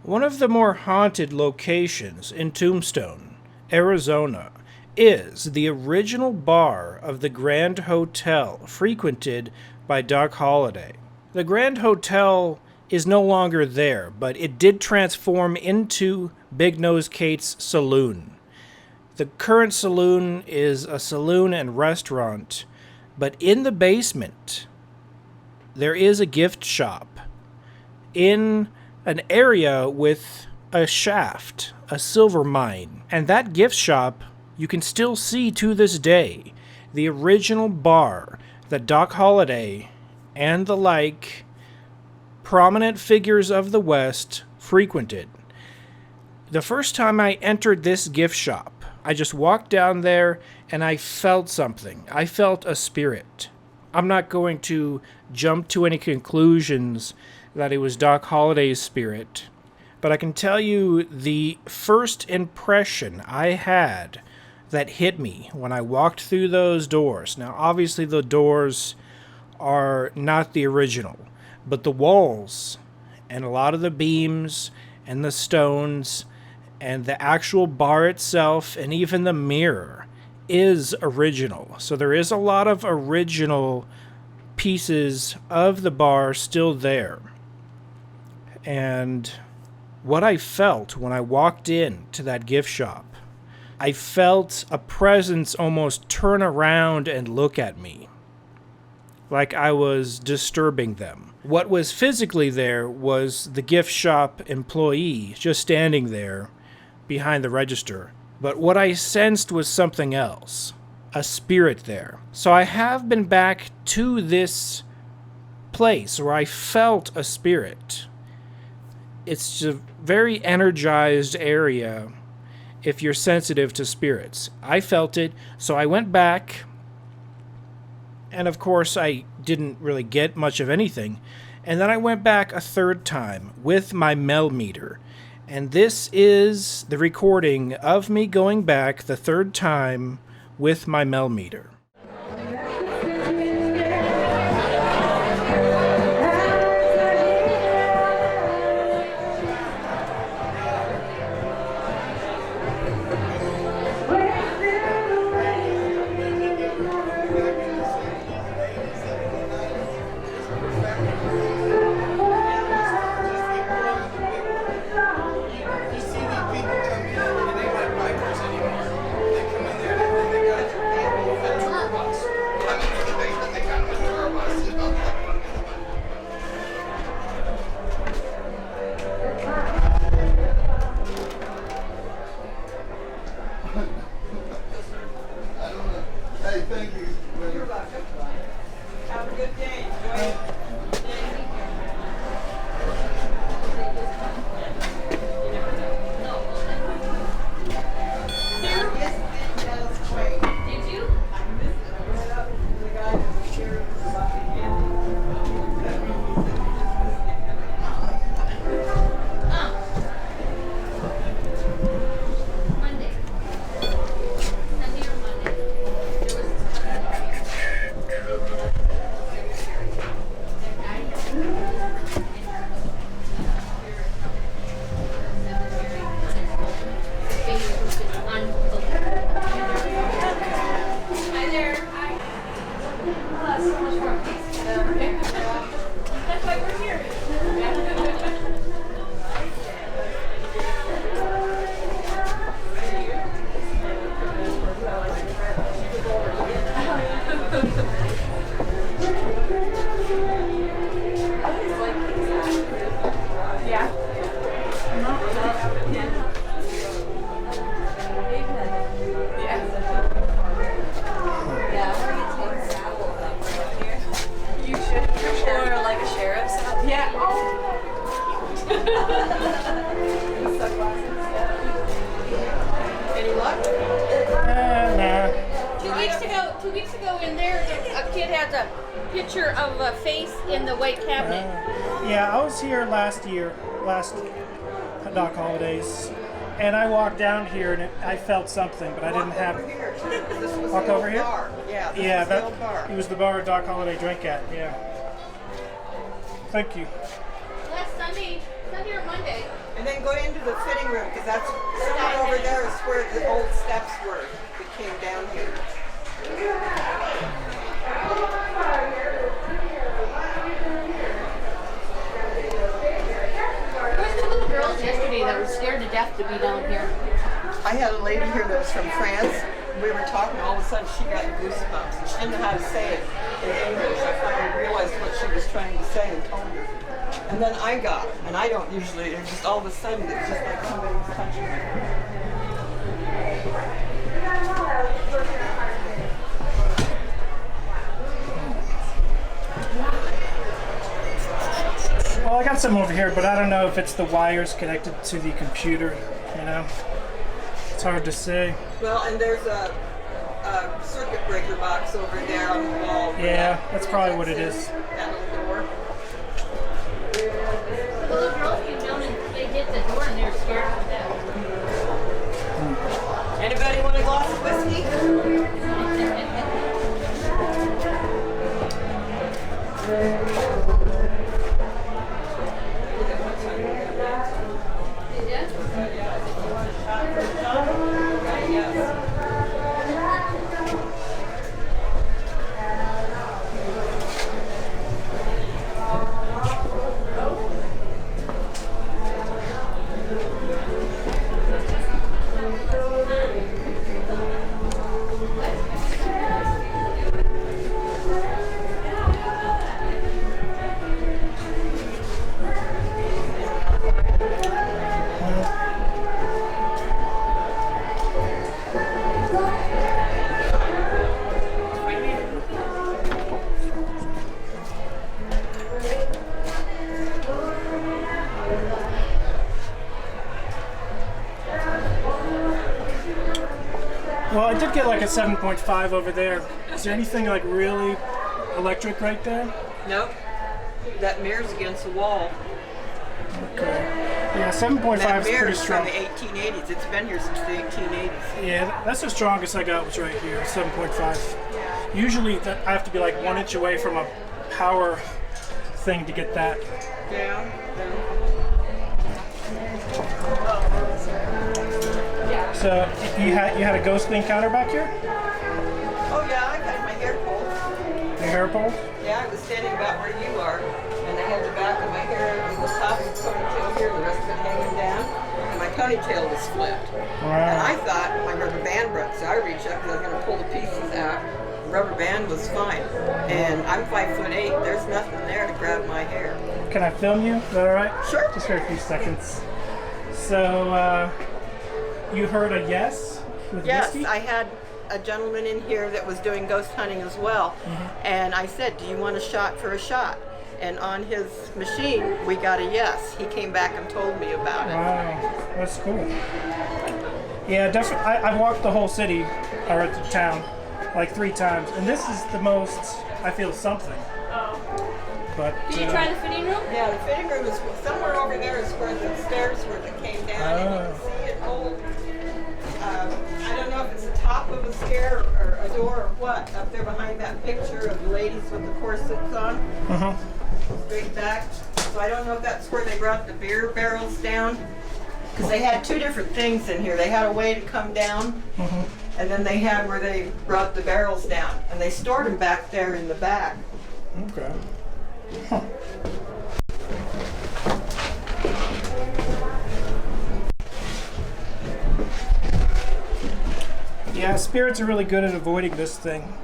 One of the more haunted locations in Tombstone, Arizona, is the original bar of the Grand Hotel frequented by Doc Holliday. The Grand Hotel is no longer there, but it did transform into Big Nose Kate's Saloon. The current saloon is a saloon and restaurant, but in the basement, there is a gift shop in an area with a shaft, a silver mine. And that gift shop, you can still see to this day, the original bar that Doc Holliday and the like prominent figures of the West frequented. The first time I entered this gift shop, I just walked down there and I felt something. I felt a spirit. I'm not going to jump to any conclusions that it was Doc Holliday's spirit, but I can tell you the first impression I had that hit me when I walked through those doors. Now, obviously the doors are not the original, but the walls and a lot of the beams and the stones and the actual bar itself and even the mirror is original. So there is a lot of original pieces of the bar still there. And what I felt when I walked in to that gift shop, I felt a presence almost turn around and look at me, like I was disturbing them. What was physically there was the gift shop employee just standing there behind the register. But what I sensed was something else, a spirit there. So I have been back to this place where I felt a spirit. It's a very energized area if you're sensitive to spirits. I felt it, so I went back, and of course I didn't really get much of anything. And then I went back a third time with my Mel meter. And this is the recording of me going back the third time with my Mel meter. Yeah, I was here last Doc Hollidays, and I walked down here and I felt something, but I didn't have. Walk over here. Yeah, it was the bar Doc Holliday drank at. Yeah. Thank you. Last Sunday or Monday. And then room, because that's somewhere over there is where the old steps were that came down here. Where's the little girls yesterday that were scared to death to be down here? I had a lady here that was from France. We were talking, all of a sudden she got goosebumps, and she didn't know how to say it in English. I finally realized what she was trying to say and told her. And then I got it, and I don't usually, it just all of a sudden, it's just like somebody was touching me. Well, I got some over here, but I don't know if it's the wires connected to the computer, you know? It's hard to say. Well, and there's a circuit breaker box over there on the wall. Yeah, that's probably what it is. That little door. The little girls came down and they hit the door and they were scared to death. Anybody want a glass of whiskey? Well, I did get like a 7.5 over there. Is there anything like really electric right there? Nope. That mirror's against the wall. Okay. Yeah, 7.5 That is pretty mirror's strong. from the 1880s. It's been here since the 1880s. Yeah, that's the strongest I got was right here, 7.5. Usually I have to be like 1 inch away from a power thing to get that. Yeah. So you had a ghostly encounter back here? Oh yeah, I had my hair pulled. Your hair pulled? Yeah, I was standing about where you are, and I had the back of my hair on the top of the ponytail here, the rest of it hanging down, and my ponytail was flipped. And I thought my rubber band broke, so I reached up because I was going to pull the pieces out. The rubber band was fine, and I'm 5'8". There's nothing there to grab my hair. Can I film you? Is that all right? Sure. Just for a few seconds. So you heard a yes with Yes, whiskey? I had a gentleman in here that was doing ghost hunting as well, and I said, do you want a shot for a shot? And on his machine, we got a yes. He came back and told me about it. Wow, that's cool. Yeah, definitely. I walked the whole city, or the town, like 3 times, and this is the most I feel something. But Did you try the fitting room? Yeah, the fitting room is somewhere over there is where the stairs were that came down, and you can see it old. I don't know if it's the top of a stair or a door or what, up there behind that picture of the ladies with the corsets on. Straight back. So I don't know if that's where they brought the beer barrels down. Because they had 2 different things in here. They had a way to come down, and then they had where they brought the barrels down. And they stored them back there in the back. Okay. Huh. Yeah, spirits are really good at avoiding this thing.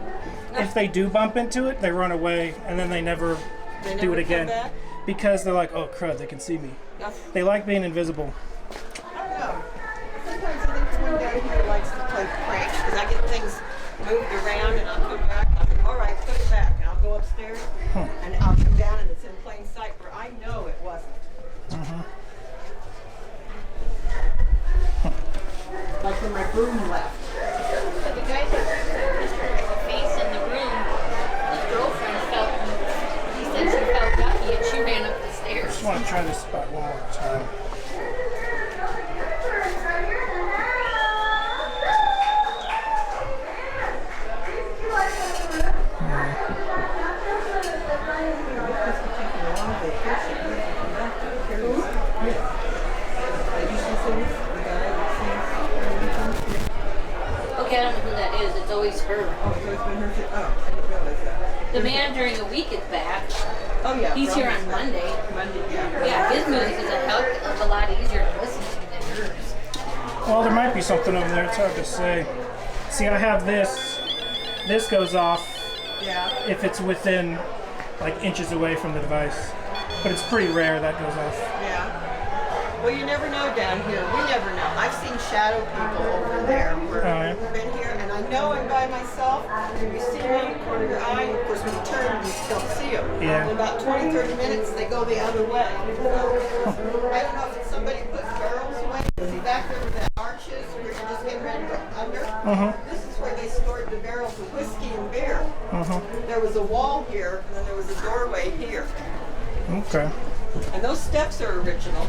If they do bump into it, they run away, and then they never They do never it again. come back? Because they're like, oh crud, they can see me. No. They like being invisible. I don't know. Sometimes I think the one down here likes to play pranks because I get things moved around and I'll come back and I'll say, all right, put it back. And I'll go upstairs and I'll come down and it's in plain sight where I know it wasn't. Like when my broom left. But the guy that Mr. Face in the room, his girlfriend felt, he said she felt yucky and she ran up the stairs. Just want to try this spot one more time. I usually say, always her. Oh, it's always been her. Oh, I didn't realize that. The man during the week is back. Oh yeah. He's here on Monday. Monday, yeah. Yeah, his music is a lot easier to listen to than yours. Well, there might be something over there. It's hard to say. See, I have this. This goes off Yeah. if it's within like inches away from the device, but it's pretty rare that goes off. Yeah. Well, you never know down here. We never know. I've seen shadow people over there where yeah. we've been here, and I know I'm by myself. You see me in the corner of your eye, of course, when you turn, you don't see them. Yeah. In about 20, 30 minutes, they go the other way. So, I don't know if it's somebody put barrels away. See back there where the arches, where you're just getting ready to go under? This is where they stored the barrels of whiskey and beer. There was a wall here, and then there was a doorway here. Okay. And those steps are original.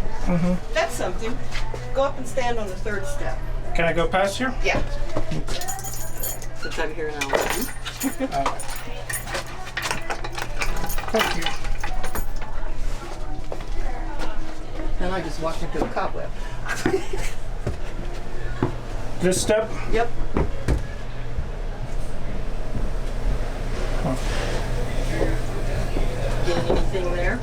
That's something. Go up and stand on the third step. Can I go past here? Yeah. Since I'm here now. Thank you. And I just walked into a cobweb. This step? Yep. Getting anything there?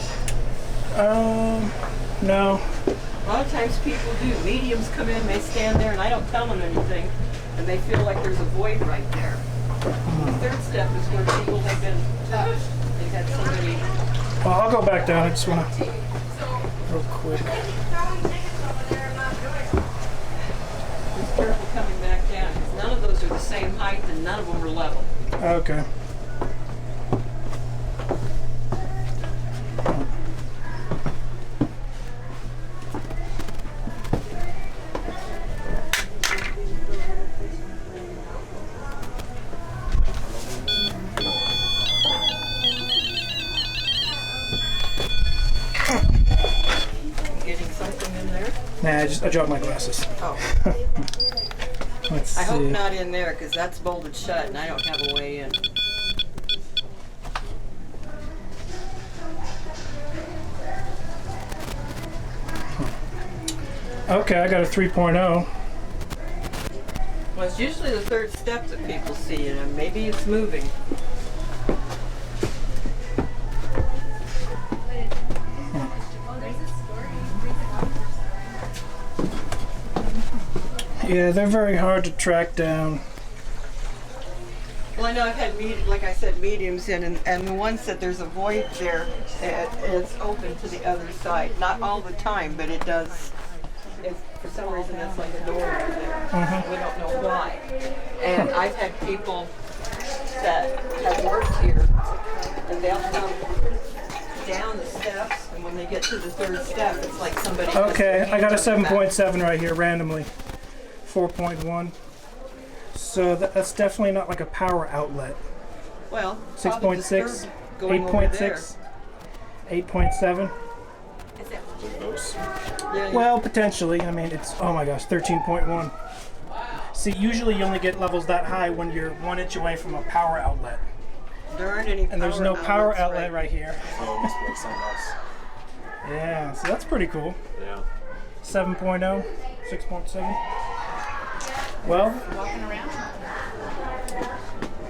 No. A lot of times people do. Mediums come in, they stand there, and I don't tell them anything, and they feel like there's a void right there. The third step is where people have been touched. They've had somebody. Well, I'll go back down. I just want to real quick. Be careful coming back down, because none of those are the same height, and none of them are level. Okay. Getting something in there? Nah, I dropped my glasses. Oh. Let's see. I hope not in there, because that's bolted shut, and I don't have a way in. Okay, I got a 3.0. Well, it's usually the third step that people see, and maybe it's moving. Yeah, they're very hard to track down. Well, I know I've had, like I said, mediums in, and the one said there's a void there, and it's open to the other side. Not all the time, but it does. For some reason, it's like a door over there. We don't know why. And I've had people that have worked here, and they'll come down the steps, and when they get to the third step, it's like somebody. Okay, I got a 7.7 right here randomly. 4.1. So that's definitely not like a power outlet. Well, 6.6, 8.6, 8.7. Yeah, Well, potentially. I mean, it's, oh my gosh, 13.1. See, usually you only get levels that high when you're 1 inch away from a power outlet. there aren't any. And there's no power outlets outlet right here. Oh, it must be like something else. Yeah, so that's pretty cool. Yeah. 7.0, 6.7. Well, Walking around.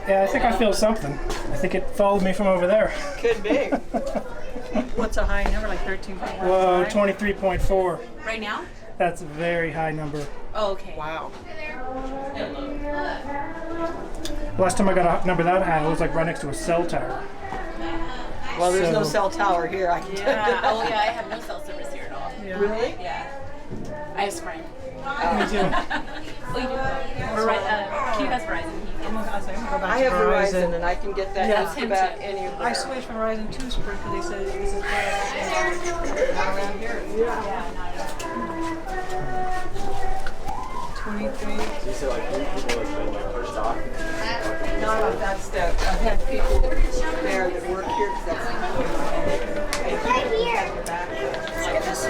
yeah, I think I feel something. I think it followed me from over there. Could be. What's a high number, like 13.1? Whoa, 23.4. Right now? That's a very high number. Oh, okay. Wow. Last time I got a number that high, it was like right next to a cell tower. Well, there's no So- cell tower here. I can tell you Yeah. that. Oh, yeah, I have no cell service here at all. Really? Yeah. I have Sprint. Me too. Oh, you do? Q has Verizon. I have Verizon, and I can get that Yeah, just him about too. anywhere. I switched from Verizon to Sprint because they said this is better. Not around here. Yeah, not 23. So you said like people have been like pushed off. Not on that step. I've had people there that work here because that's and people have their back. Like this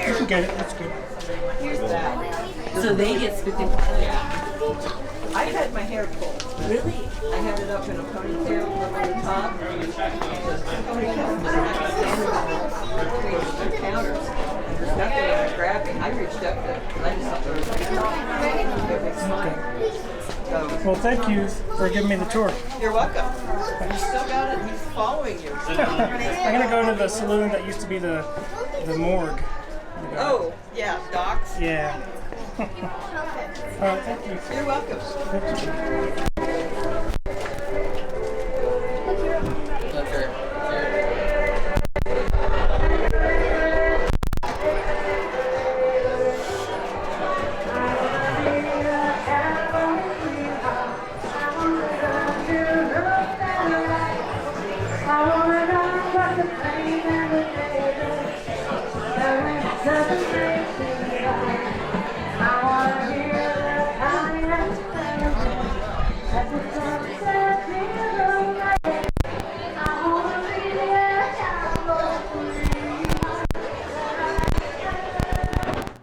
You can get it, that's good. Here's that. So they get spooked. I've had my hair pulled. Really? I had it up in a ponytail over the top. Ponytail was not standing between the two counters. And there's nothing I was grabbing. I reached up to, I just thought there was a big smile. So, Well, thank you for giving me the tour. you're welcome. You still got it. He's following you. I'm gonna go to the saloon that used to be the morgue. Oh, yeah, Doc's. Yeah. All right, thank you. You're welcome.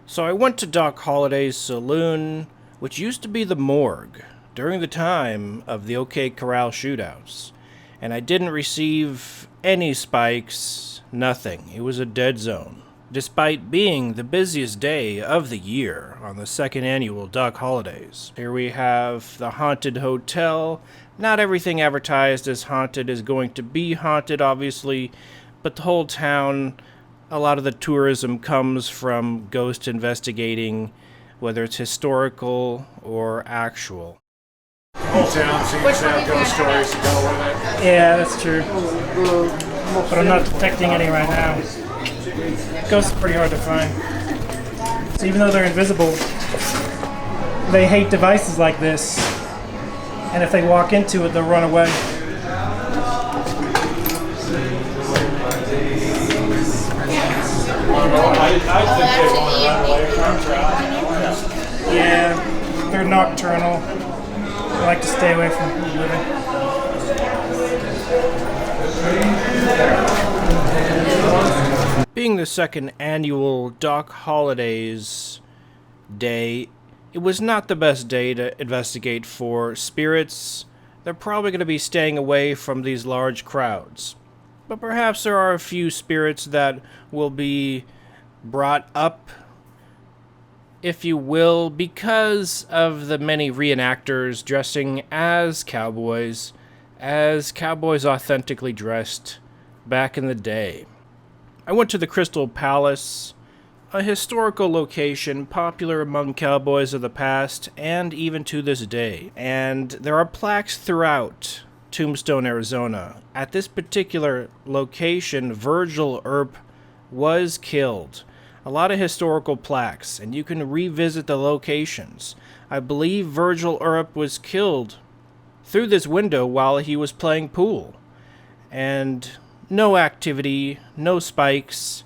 So I went to Doc Holliday Saloon, which used to be the morgue, during the time of the OK Corral shootouts. And I didn't receive any spikes, nothing. It was a dead zone. Despite being the busiest day of the year on the second annual Doc Holidays. Here we have the haunted hotel. Not everything advertised as haunted is going to be haunted, obviously, but the whole town, a lot of the tourism comes from ghost investigating, whether it's historical or actual. Whole town seems to have ghost stories to go with it. Yeah, that's true. But I'm not detecting any right now. Ghosts are pretty hard to find. So even though they're invisible, they hate devices like this. And if they walk into it, they'll run away. I think they want to run away from travel. Yeah, they're nocturnal. They like to stay away from living. Being the second annual Doc Holidays day, it was not the best day to investigate for spirits. They're probably going to be staying away from these large crowds. But perhaps there are a few spirits that will be brought up, if you will, because of the many reenactors dressing as cowboys authentically dressed back in the day. I went to the Crystal Palace, a historical location popular among cowboys of the past and even to this day. And there are plaques throughout Tombstone, Arizona. At this particular location, Virgil Earp was killed. A lot of historical plaques, and you can revisit the locations. I believe Virgil Earp was killed through this window while he was playing pool. And no activity, no spikes,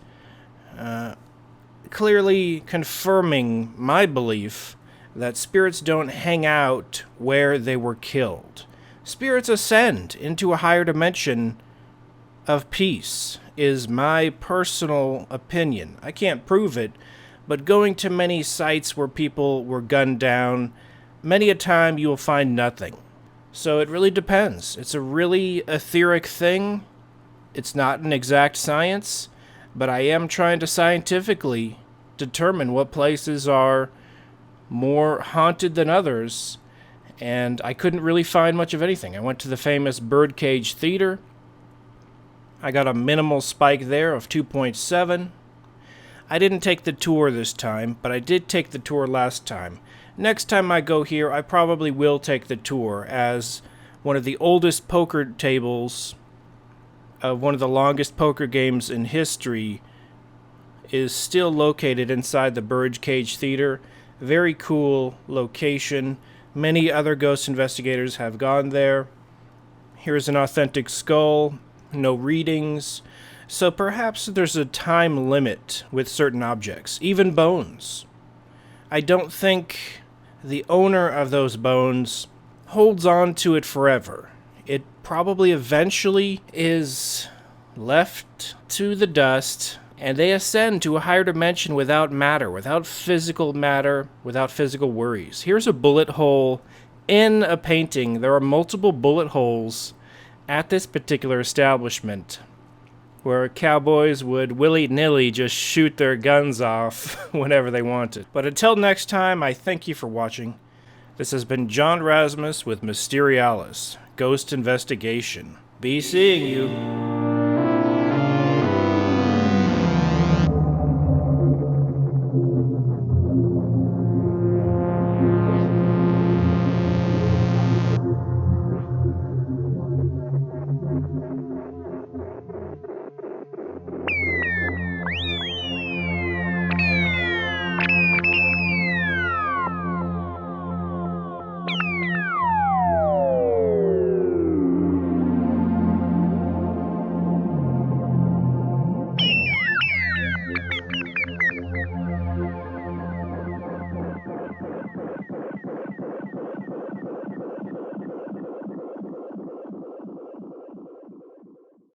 clearly confirming my belief that spirits don't hang out where they were killed. Spirits ascend into a higher dimension of peace, is my personal opinion. I can't prove it, but going to many sites where people were gunned down, many a time you will find nothing. So it really depends. It's a really etheric thing. It's not an exact science, but I am trying to scientifically determine what places are more haunted than others, and I couldn't really find much of anything. I went to the famous Birdcage Theater. I got a minimal spike there of 2.7. I didn't take the tour this time, but I did take the tour last time. Next time I go here, I probably will take the tour, as one of the oldest poker tables of one of the longest poker games in history is still located inside the Birdcage Theater. Very cool location. Many other ghost investigators have gone there. Here's an authentic skull. No readings. So perhaps there's a time limit with certain objects, even bones. I don't think the owner of those bones holds on to it forever. It probably eventually is left to the dust, and they ascend to a higher dimension without matter, without physical matter, without physical worries. Here's a bullet hole in a painting. There are multiple bullet holes at this particular establishment where cowboys would willy-nilly just shoot their guns off whenever they wanted. But until next time, I thank you for watching. This has been John Razimus with Mysterialis, Ghost Investigation. Be seeing you.